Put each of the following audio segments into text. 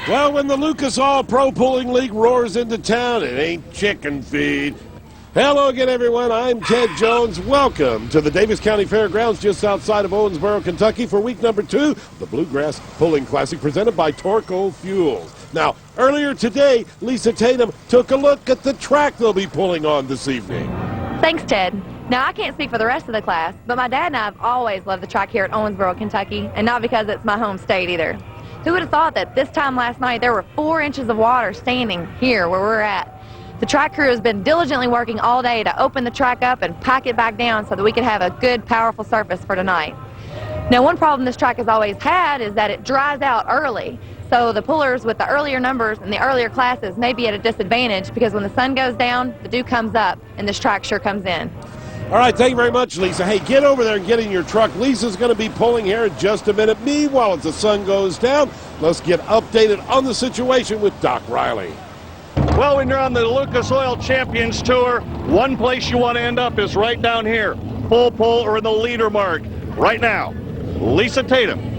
Well, when the Lucas Oil Pro Pulling League roars into town, it ain't chicken feed. Hello again, everyone. I'm Ted Jones. Welcome to the Davies County Fairgrounds just outside of Owensboro, Kentucky for week number 2 of the Bluegrass Pulling Classic presented by Torco Fuels. Now, earlier today, Lisa Tatum took a look at the track they'll be pulling on this evening. Thanks, Ted. Now, I can't speak for the rest of the class, but my dad and I have always loved the track here at Owensboro, Kentucky, and not because it's my home state either. Who would have thought that this time last night there were 4 inches of water standing here where we're at? The track crew has been diligently working all day to open the track up and pack it back down so that we can have a good, powerful surface for tonight. Now, one problem this track has always had is that it dries out early. So the pullers with the earlier numbers and the earlier classes may be at a disadvantage because when the sun goes down, the dew comes up, and this track sure comes in. All right, thank you very much, Lisa. Hey, get over there and get in your truck. Lisa's going to be pulling here in just a minute. Meanwhile, as the sun goes down, let's get updated on the situation with Doc Riley. Well, when you're on the Lucas Oil Champions Tour, one place you want to end up is right down here. Full pull or in the leader mark. Right now, Lisa Tatum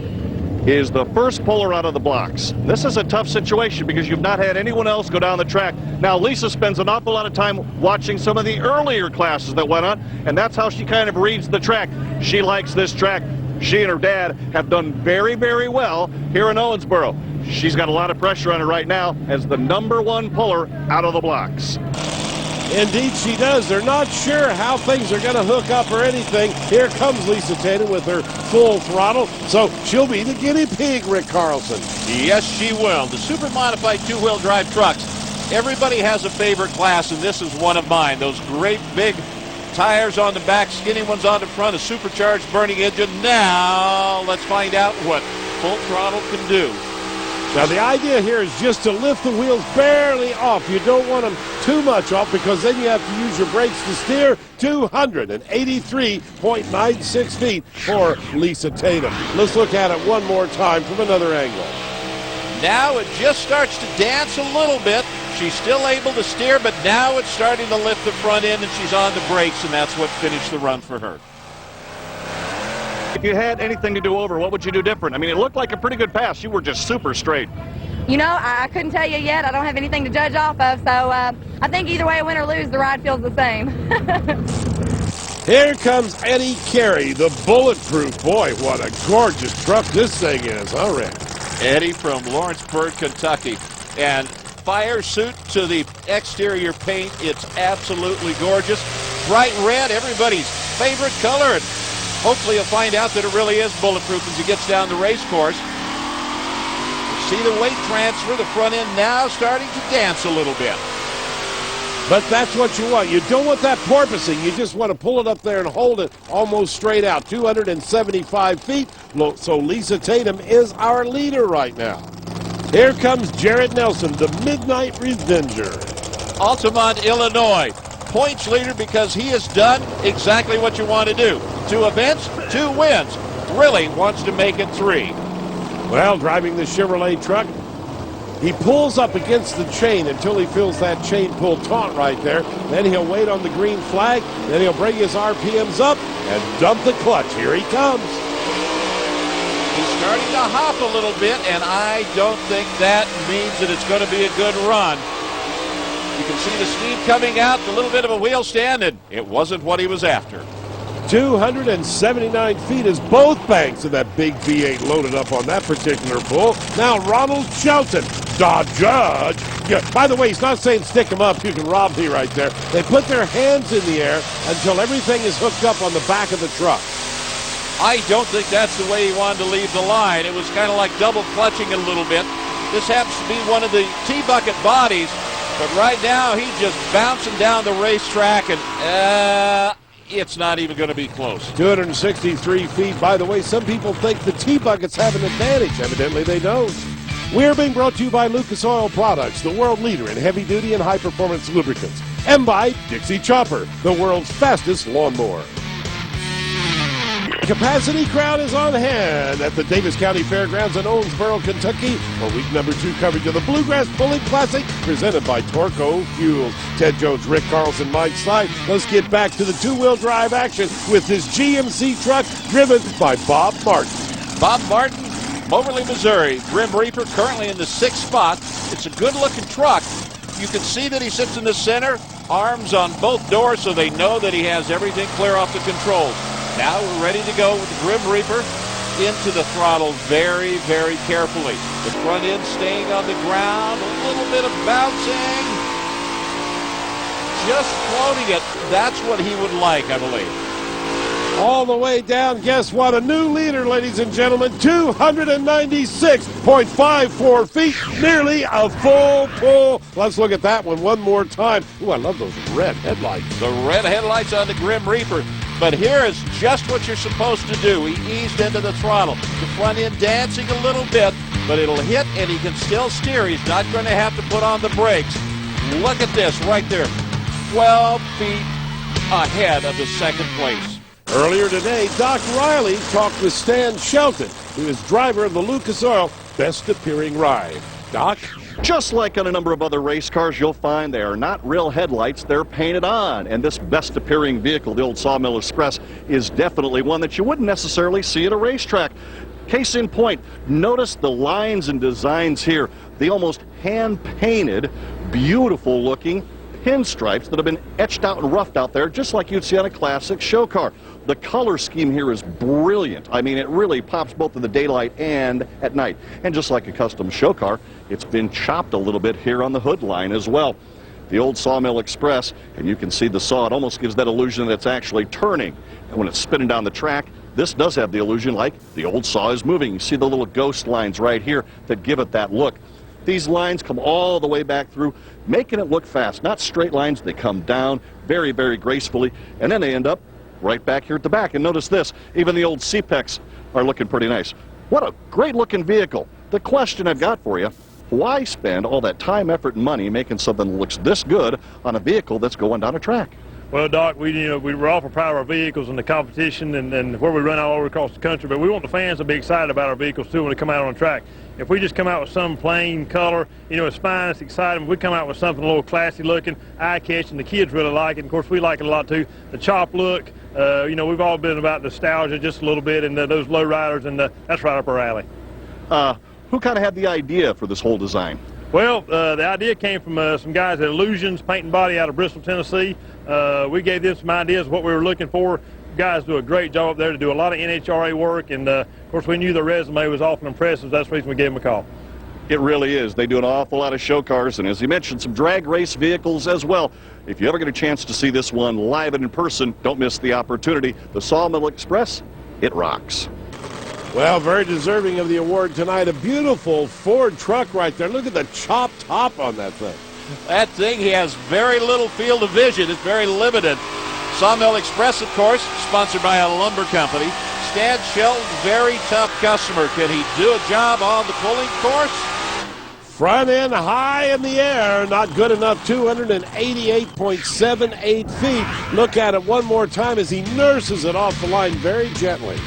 is the first puller out of the blocks. This is a tough situation because you've not had anyone else go down the track. Now, Lisa spends an awful lot of time watching some of the earlier classes that went on, and that's how she kind of reads the track. She likes this track. She and her dad have done very, very well here in Owensboro. She's got a lot of pressure on her right now as the #1 puller out of the blocks. Indeed she does. They're not sure how things are going to hook up or anything. Here comes Lisa Tatum with her full throttle, so she'll be the guinea pig, Rick Carlson. Yes, she will. The Supermodified two-wheel drive trucks, everybody has a favorite class, and this is one of mine. Those great big tires on the back, skinny ones on the front, a supercharged burning engine. Now, let's find out what full throttle can do. Now, the idea here is just to lift the wheels barely off. You don't want them too much off because then you have to use your brakes to steer. 283.96 feet for Lisa Tatum. Let's look at it one more time from another angle. Now it just starts to dance a little bit. She's still able to steer, but now it's starting to lift the front end, and she's on the brakes, and that's what finished the run for her. If you had anything to do over, what would you do different? I mean, it looked like a pretty good pass. You were just super straight. You know, I couldn't tell you yet. I don't have anything to judge off of, so I think either way, win or lose, the ride feels the same. Here comes Eddie Carey, the bulletproof. Boy, what a gorgeous truck this thing is, huh, Rick? Eddie from Lawrenceburg, Kentucky. And fire suit to the exterior paint. It's absolutely gorgeous. Bright red, everybody's favorite color. And hopefully you'll find out that it really is bulletproof as he gets down the race course. You see the weight transfer, the front end now starting to dance a little bit. But that's what you want. You don't want that porpoising. You just want to pull it up there and hold it almost straight out. 275 feet. So Lisa Tatum is our leader right now. Here comes Jared Nelson, the Midnight Revenger. Altamont, Illinois. Points leader because he has done exactly what you want to do. 2 events, 2 wins. Really wants to make it 3. Well, driving the Chevrolet truck, he pulls up against the chain until he feels that chain pull taut right there. Then he'll wait on the green flag. Then he'll bring his RPMs up and dump the clutch. Here he comes. He's starting to hop a little bit, and I don't think that means that it's going to be a good run. You can see the speed coming out, a little bit of a wheel stand, and it wasn't what he was after. 279 feet is both banks of that big V8 loaded up on that particular pull. Now Ronald Shelton, the judge. Yeah, by the way, he's not saying stick him up. You can rob me right there. They put their hands in the air until everything is hooked up on the back of the truck. I don't think that's the way he wanted to leave the line. It was kind of like double clutching it a little bit. This happens to be one of the T-bucket bodies, but right now he's just bouncing down the racetrack, and it's not even going to be close. 263 feet. By the way, some people think the T-buckets have an advantage. Evidently they don't. We're being brought to you by Lucas Oil Products, the world leader in heavy-duty and high-performance lubricants, and by Dixie Chopper, the world's fastest lawnmower. Capacity crowd is on hand at the Davies County Fairgrounds in Owensboro, Kentucky for week number 2 coverage of the Bluegrass Pulling Classic presented by Torco Fuels. Ted Jones, Rick Carlson, Mike Slide. Let's get back to the 2-wheel drive action with this GMC truck driven by Bob Martin. Bob Martin Moberly, Missouri. Grim Reaper currently in the 6th spot. It's a good-looking truck. You can see that he sits in the center, arms on both doors so they know that he has everything clear off the controls. Now we're ready to go with the Grim Reaper into the throttle very, very carefully. The front end staying on the ground, a little bit of bouncing. Just floating it. That's what he would like, I believe. All the way down, guess what? A new leader, ladies and gentlemen, 296.54 feet, nearly a full pull. Let's look at that one more time. Ooh, I love those red headlights. The red headlights on the Grim Reaper. But here is just what you're supposed to do. He eased into the throttle. The front end dancing a little bit, but it'll hit and he can still steer. He's not going to have to put on the brakes. Look at this right there. 12 feet ahead of the 2nd place. Earlier today, Doc Riley talked with Stan Shelton, who is driver of the Lucas Oil Best Appearing Ride. Doc? Just like on a number of other race cars, you'll find they are not real headlights, they're painted on. And this best appearing vehicle, the old Sawmill Express, is definitely one that you wouldn't necessarily see at a racetrack. Case in point, notice the lines and designs here. The almost hand-painted, beautiful looking pinstripes that have been etched out and roughed out there, just like you'd see on a classic show car. The color scheme here is brilliant. I mean, it really pops both in the daylight and at night. And just like a custom show car, it's been chopped a little bit here on the hood line as well. The old Sawmill Express, and you can see the saw, it almost gives that illusion that it's actually turning. And when it's spinning down the track, this does have the illusion like the old saw is moving. You see the little ghost lines right here that give it that look. These lines come all the way back through, making it look fast. Not straight lines, they come down very, very gracefully, and then they end up right back here at the back. And notice this, even the old C-Pecs are looking pretty nice. What a great looking vehicle. The question I've got for you, why spend all that time, effort, and money making something that looks this good on a vehicle that's going down a track? Well, Doc, we're awful proud of our vehicles and the competition and where we run all over across the country, but we want the fans to be excited about our vehicles too when they come out on the track. If we just come out with some plain color, it's fine, it's exciting. If we come out with something a little classy looking, eye-catching, the kids really like it. And of course, we like it a lot too. The chop look, we've all been about nostalgia just a little bit, and those low riders, and that's right up our alley. Who kind of had the idea for this whole design? Well, the idea came from some guys at Illusions Paint and Body out of Bristol, Tennessee. We gave them some ideas of what we were looking for. Guys do a great job up there to do a lot of NHRA work, and of course we knew their resume was often impressive. That's the reason we gave them a call. It really is. They do an awful lot of show cars, and as you mentioned, some drag race vehicles as well. If you ever get a chance to see this one live and in person, don't miss the opportunity. The Sawmill Express, it rocks. Well, very deserving of the award tonight. A beautiful Ford truck right there. Look at the chopped top on that thing. That thing, he has very little field of vision. It's very limited. Sawmill Express, of course, sponsored by a lumber company. Stan Shelton, very tough customer. Can he do a job on the pulling course? Front end high in the air, not good enough, 288.78 feet. Look at it one more time as he nurses it off the line very gently.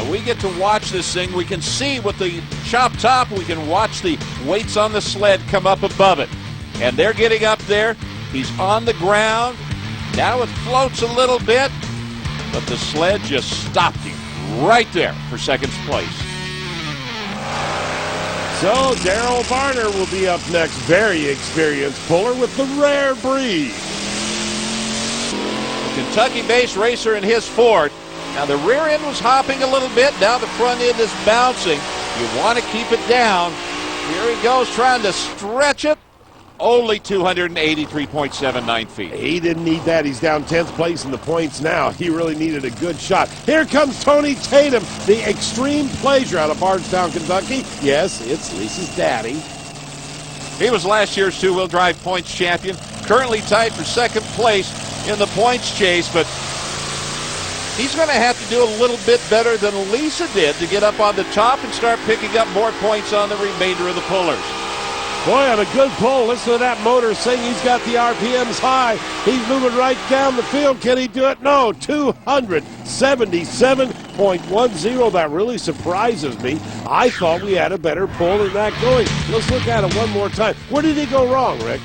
We get to watch this thing. We can see with the chop top, we can watch the weights on the sled come up above it. And they're getting up there. He's on the ground. Now it floats a little bit, but the sled just stopped him right there for 2nd place. So Darrell Varner will be up next. Very experienced puller with the rare breed. A Kentucky-based racer in his Ford. Now the rear end was hopping a little bit. Now the front end is bouncing. You want to keep it down. Here he goes trying to stretch it. Only 283.79 feet. He didn't need that. He's down 10th place in the points now. He really needed a good shot. Here comes Tony Tatum, the Extreme Pleasure out of Bardstown, Kentucky. Yes, it's Lisa's daddy. He was last year's two-wheel drive points champion. Currently tied for 2nd place in the points chase, but he's going to have to do a little bit better than Lisa did to get up on the top and start picking up more points on the remainder of the pullers. Boy, on a good pull. Listen to that motor sing. He's got the RPMs high. He's moving right down the field. Can he do it? No. 277.10. That really surprises me. I thought we had a better pull than that going. Let's look at it one more time. Where did he go wrong, Rick?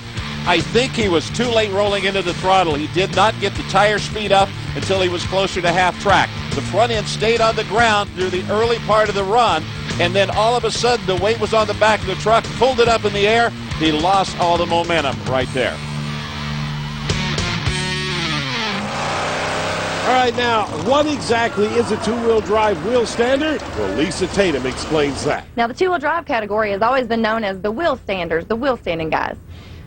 I think he was too late rolling into the throttle. He did not get the tire speed up until he was closer to half track. The front end stayed on the ground through the early part of the run, and then all of a sudden the weight was on the back of the truck, pulled it up in the air. He lost all the momentum right there. All right, now, what exactly is a two-wheel drive wheel standard? Well, Lisa Tatum explains that. Now, the two-wheel drive category has always been known as the wheel standers, the wheel standing guys.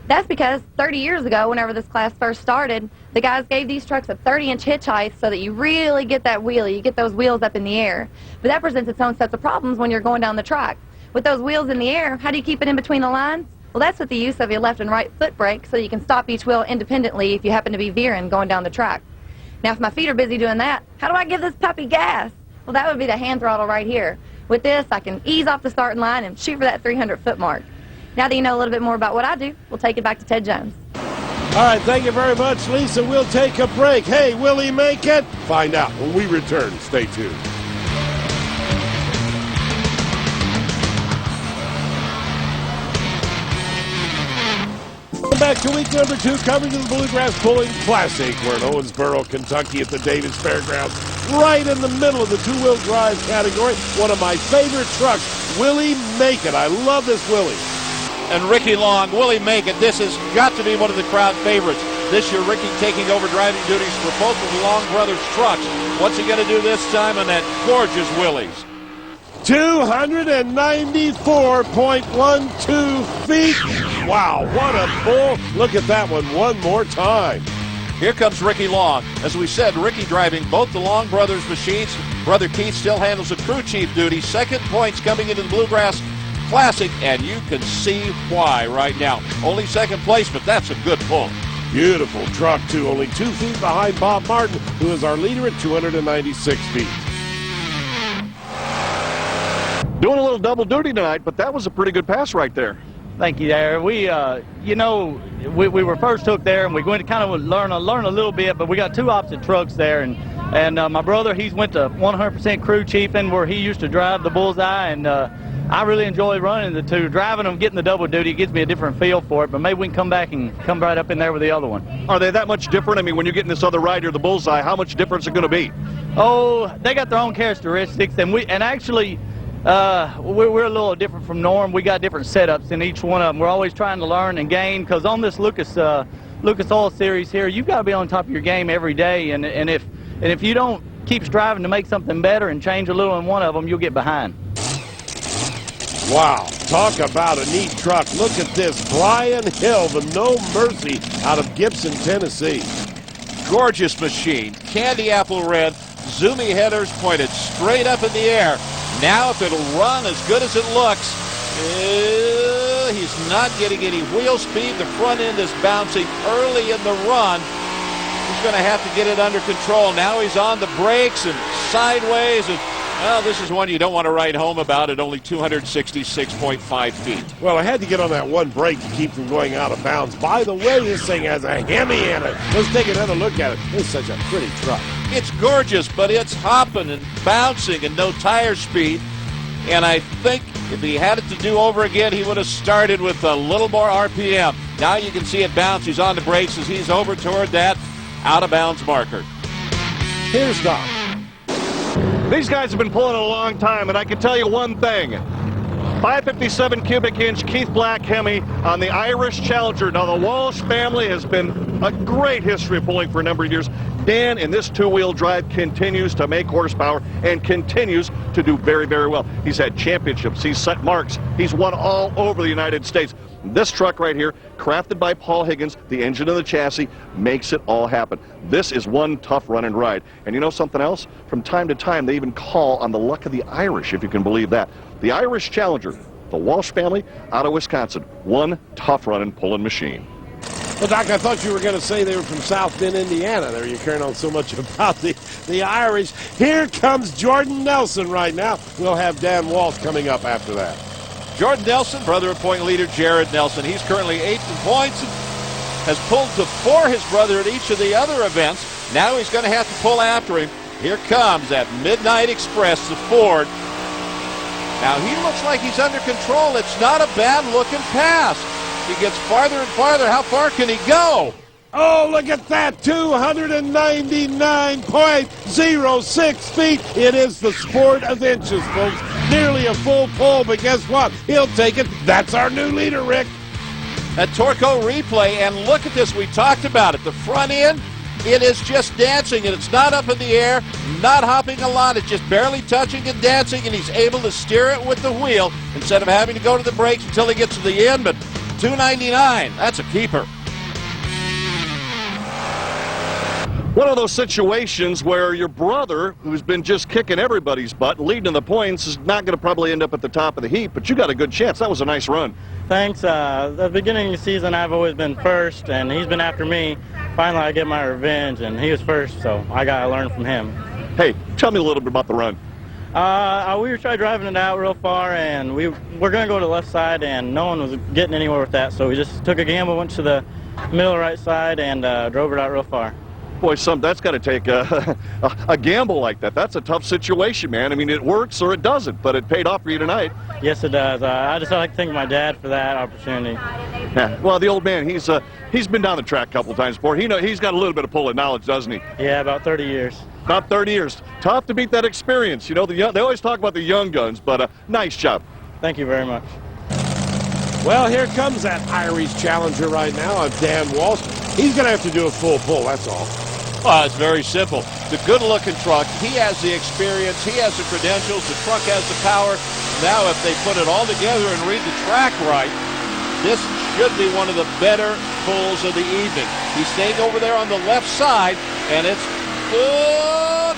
That's because 30 years ago, whenever this class first started, the guys gave these trucks a 30-inch hitch height so that you really get that wheelie, you get those wheels up in the air. But that presents its own sets of problems when you're going down the track. With those wheels in the air, how do you keep it in between the lines? Well, that's with the use of your left and right foot brake so you can stop each wheel independently if you happen to be veering going down the track. Now, if my feet are busy doing that, how do I give this puppy gas? Well, that would be the hand throttle right here. With this, I can ease off the starting line and shoot for that 300-foot mark. Now that you know a little bit more about what I do, we'll take it back to Ted Jones. All right, thank you very much, Lisa. We'll take a break. Hey, will he make it? Find out when we return. Stay tuned. Back to week number 2, coverage of the Bluegrass Pulling Classic. We're in Owensboro, Kentucky at the Davies Fairgrounds, right in the middle of the two-wheel drive category. One of my favorite trucks, Will He Make It? I love this Willie. And Ricky Long, will he make it? This has got to be one of the crowd favorites. This year, Ricky taking over driving duties for both of the Long brothers' trucks. What's he going to do this time on that gorgeous Willys? 294.12 feet. Wow, what a pull. Look at that one more time. Here comes Ricky Long. As we said, Ricky driving both the Long brothers' machines. Brother Keith still handles the crew chief duty. Second points coming into the Bluegrass Classic, and you can see why right now. Only second place, but that's a good pull. Beautiful truck, too. Only 2 feet behind Bob Martin, who is our leader at 296 feet. Doing a little double duty tonight, but that was a pretty good pass right there. Thank you, there. We, you know, we were first hooked there, and we're going to kind of learn a little bit, but we got two opposite trucks there, and my brother, he's went to 100% crew chiefing, where he used to drive the Bullseye, and I really enjoy running the two. Driving them, getting the double duty, gives me a different feel for it, but maybe we can come back and come right up in there with the other one. Are they that much different? I mean, when you're getting this other rider, the Bullseye, how much difference is it going to be? Oh, they got their own characteristics, and actually, we're a little different from Norm. We got different setups in each one of them. We're always trying to learn and gain, because on this Lucas Oil Series here, you've got to be on top of your game every day, and if you don't keep striving to make something better and change a little in one of them, you'll get behind. Wow, talk about a neat truck. Look at this, Brian Hill, the No Mercy out of Gibson, Tennessee. Gorgeous machine, candy apple red, zoomy headers pointed straight up in the air. Now if it'll run as good as it looks, he's not getting any wheel speed. The front end is bouncing early in the run. He's going to have to get it under control. Now he's on the brakes and sideways, and well, this is one you don't want to ride home about at only 266.5 feet. Well, I had to get on that one brake to keep from going out of bounds. By the way, this thing has a Hemi in it. Let's take another look at it. It's such a pretty truck. It's gorgeous, but it's hopping and bouncing and no tire speed. And I think if he had it to do over again, he would have started with a little more RPM. Now you can see it bounce. He's on the brakes as he's over toward that out-of-bounds marker. Here's Doc. These guys have been pulling a long time, and I can tell you one thing. 557 cubic inch Keith Black Hemi on the Irish Challenger. Now, the Walsh family has been a great history of pulling for a number of years. Dan, in this two-wheel drive, continues to make horsepower and continues to do very, very well. He's had championships. He's set marks. He's won all over the United States. This truck right here, crafted by Paul Higgins, the engine and the chassis, makes it all happen. This is one tough run and ride. And you know something else? From time to time, they even call on the luck of the Irish, if you can believe that. The Irish Challenger, the Walsh family out of Wisconsin, one tough run and pulling machine. Well, Doc, I thought you were going to say they were from South Bend, Indiana. There you're carrying on so much about the Irish. Here comes Jordan Nelson right now. We'll have Dan Walsh coming up after that. Jordan Nelson, brother of point leader Jared Nelson. He's currently 8th in points and has pulled to 4 his brother at each of the other events. Now he's going to have to pull after him. Here comes that Midnight Express, the Ford. Now he looks like he's under control. It's not a bad looking pass. He gets farther and farther. How far can he go? Oh, look at that, 299.06 feet. It is the sport of inches, folks. Nearly a full pole, but guess what? He'll take it. That's our new leader, Rick. That Torco replay, and look at this. We talked about it. The front end, it is just dancing, and it's not up in the air, not hopping a lot. It's just barely touching and dancing, and he's able to steer it with the wheel instead of having to go to the brakes until he gets to the end. But 299, that's a keeper. One of those situations where your brother, who's been just kicking everybody's butt, leading in the points, is not going to probably end up at the top of the heap, but you got a good chance. That was a nice run. Thanks. The beginning of the season, I've always been first, and he's been after me. Finally, I get my revenge, and he was first, so I got to learn from him. Hey, tell me a little bit about the run. We were trying driving it out real far, and we're going to go to the left side, and no one was getting anywhere with that, so we just took a gamble, went to the middle right side, and drove it out real far. Boy, that's got to take a gamble like that. That's a tough situation, man. I mean, it works or it doesn't, but it paid off for you tonight. Yes, it does. I just like to thank my dad for that opportunity. Yeah, well, the old man, he's been down the track a couple times before. He's got a little bit of pulling knowledge, doesn't he? Yeah, about 30 years. About 30 years. Tough to beat that experience. You know, they always talk about the young guns, but nice job. Thank you very much. Well, here comes that Irish challenger right now of Dan Walsh. He's going to have to do a full pull, that's all. Well, it's very simple. The good-looking truck, he has the experience, he has the credentials, the truck has the power. Now, if they put it all together and read the track right, this should be one of the better pulls of the evening. He's staying over there on the left side, and it's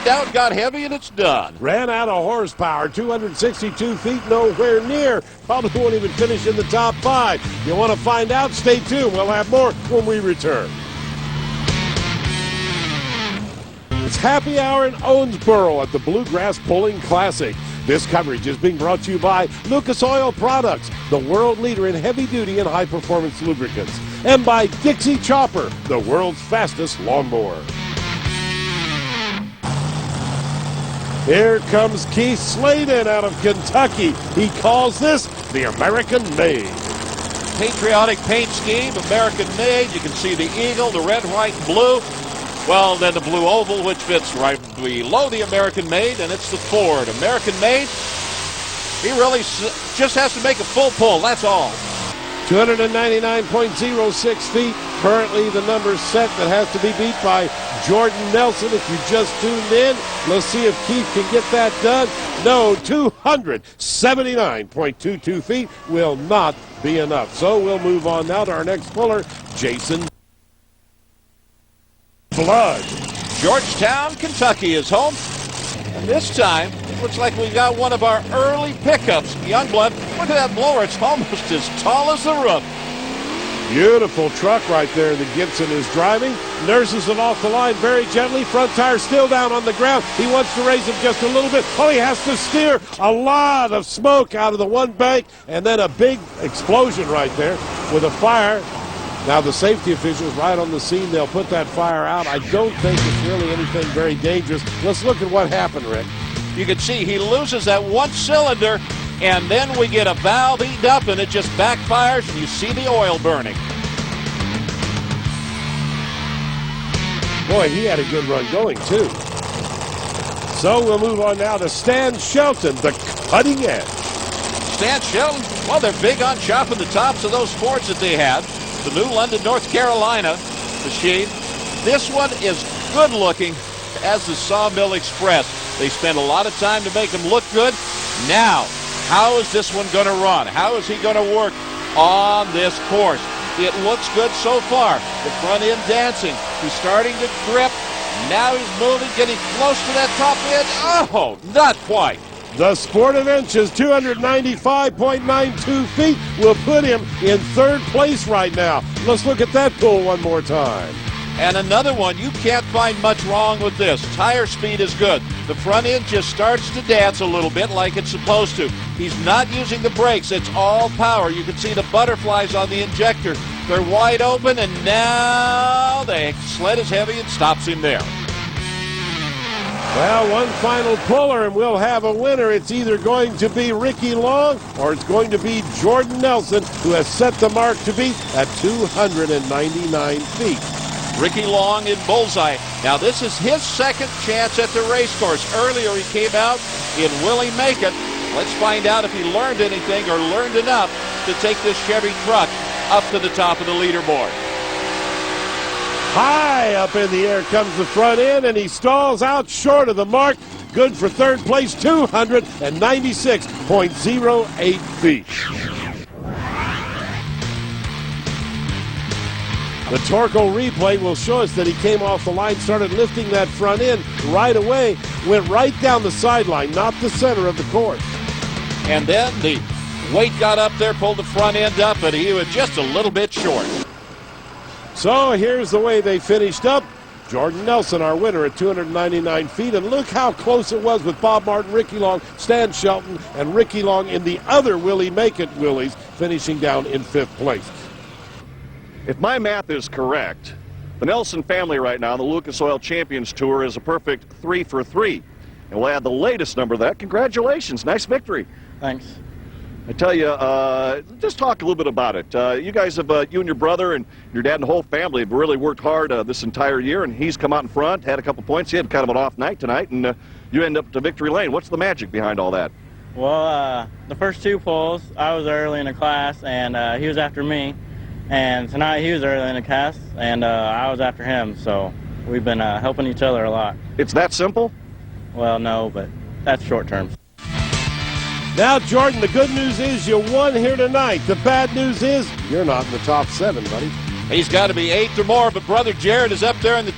down, got heavy, and it's done. Ran out of horsepower, 262 feet, nowhere near. Probably won't even finish in the top 5. You want to find out? Stay tuned. We'll have more when we return. It's happy hour in Owensboro at the Bluegrass Pulling Classic. This coverage is being brought to you by Lucas Oil Products, the world leader in heavy-duty and high-performance lubricants, and by Dixie Chopper, the world's fastest lawnmower. Here comes Keith Sladen out of Kentucky. He calls this the American Made. Patriotic paint scheme, American made. You can see the eagle, the red, white, and blue. Well, then the blue oval, which fits right below the American made, and it's the Ford. American made, he really just has to make a full pull, that's all. 299.06 feet. Currently the number set that has to be beat by Jordan Nelson. If you just tuned in, let's see if Keith can get that done. No, 279.22 feet will not be enough. So we'll move on now to our next puller, Jason Flood. Georgetown, Kentucky is home. And this time, it looks like we got one of our early pickups. Youngblood, look at that blower. It's almost as tall as the roof. Beautiful truck right there that Gibson is driving. Nurses it off the line very gently. Front tire still down on the ground. He wants to raise him just a little bit. Oh, he has to steer. A lot of smoke out of the one bank, and then a big explosion right there with a fire. Now the safety officials right on the scene. They'll put that fire out. I don't think it's really anything very dangerous. Let's look at what happened, Rick. You can see he loses that one cylinder, and then we get a valve eaten up, and it just backfires, and you see the oil burning. Boy, he had a good run going, too. So we'll move on now to Stan Shelton, the cutting edge. Stan Shelton, well, they're big on chopping the tops of those Fords that they had. The new London, North Carolina machine. This one is good looking as the Sawmill Express. They spent a lot of time to make them look good. Now, how is this one going to run? How is he going to work on this course? It looks good so far. The front end dancing. He's starting to grip. Now he's moving, getting close to that top edge. Oh, not quite. The Sport of Inches, 295.92 feet, will put him in third place right now. Let's look at that pull one more time. And another one, you can't find much wrong with this. Tire speed is good. The front end just starts to dance a little bit like it's supposed to. He's not using the brakes. It's all power. You can see the butterflies on the injector. They're wide open, and now the sled is heavy and stops him there. Well, one final puller, and we'll have a winner. It's either going to be Ricky Long or it's going to be Jordan Nelson, who has set the mark to beat at 299 feet. Ricky Long in bullseye. Now this is his second chance at the race course. Earlier he came out in Willie Make It. Let's find out if he learned anything or learned enough to take this Chevy truck up to the top of the leaderboard. High up in the air comes the front end, and he stalls out short of the mark. Good for third place, 296.08 feet. The Torco replay will show us that he came off the line, started lifting that front end right away, went right down the sideline, not the center of the course. And then the weight got up there, pulled the front end up, but he was just a little bit short. So here's the way they finished up. Jordan Nelson, our winner, at 299 feet. And look how close it was with Bob Martin, Ricky Long, Stan Shelton, and Ricky Long in the other Willie Make It Willies, finishing down in 5th place. If my math is correct, the Nelson family right now on the Lucas Oil Champions Tour is a perfect 3 for 3. And we'll add the latest number to that. Congratulations. Nice victory. Thanks. I tell you, just talk a little bit about it. You guys have, you and your brother and your dad and the whole family have really worked hard this entire year, and he's come out in front, had a couple points. He had kind of an off night tonight, and you end up to victory lane. What's the magic behind all that? Well, the first 2 pulls, I was early in the class, and he was after me. And tonight he was early in the class, and I was after him. So we've been helping each other a lot. It's that simple? Well, no, but that's short term. Now, Jordan, the good news is you won here tonight. The bad news is you're not in the top 7, buddy. He's got to be 8th or more, but brother Jared is up there in the